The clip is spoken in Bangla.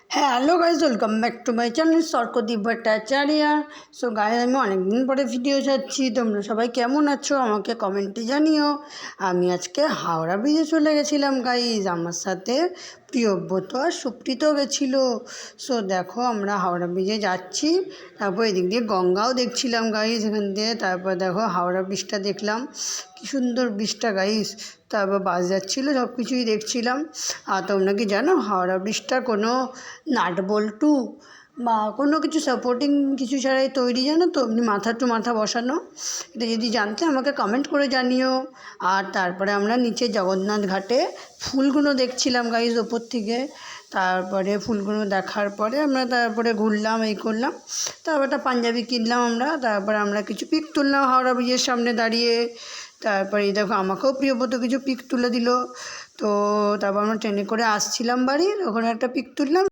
Hello guys, welcome back to my channel Swargadeep Bhattacharya. So guys, আমি অনেকদিন পরে ভিডিও ছাড়ছি। তোমরা সবাই কেমন আছো আমাকে কমেন্টে জানিও। আমি আজকে হাওড়া ব্রিজে চলে গেছিলাম গাইজ, আমার সাথে প্রিয়ব্রত আর সুপ্রিতও গেছিলো। সো দেখো, আমরা হাওড়া ব্রিজে যাচ্ছি, তারপর এদিক দিয়ে গঙ্গাও দেখছিলাম গাইজ এখান দিয়ে। তারপর দেখো হাওড়া ব্রিজটা দেখলাম, কী সুন্দর ব্রিজটা গাইজ। তারপর বাস যাচ্ছিলো, সব কিছুই দেখছিলাম। আর তোমরা কি জানো হাওড়া ব্রিজটা কোনো নাট বল্টু বা কোনো কিছু সাপোর্টিং কিছু ছাড়াই তৈরি, জানো তো, এমনি মাথা টু মাথা বসানো। এটা যদি জানতে আমাকে কমেন্ট করে জানিও। আর তারপরে আমরা নিচে জগন্নাথ ঘাটে ফুলগুলো দেখছিলাম গাইজ ওপর থেকে। তারপরে ফুলগুলো দেখার পরে আমরা তারপরে ঘুরলাম, এই করলাম। তারপর একটা পাঞ্জাবি কিনলাম আমরা। তারপরে আমরা কিছু পিক তুললাম হাওড়া ব্রিজের সামনে দাঁড়িয়ে। তারপরে এই দেখো, আমাকেও প্রিয়ব্রত কিছু পিক তুলে দিল। তো তারপর আমরা ট্রেনে করে আসছিলাম বাড়ি, ওখানে একটা পিক তুললাম।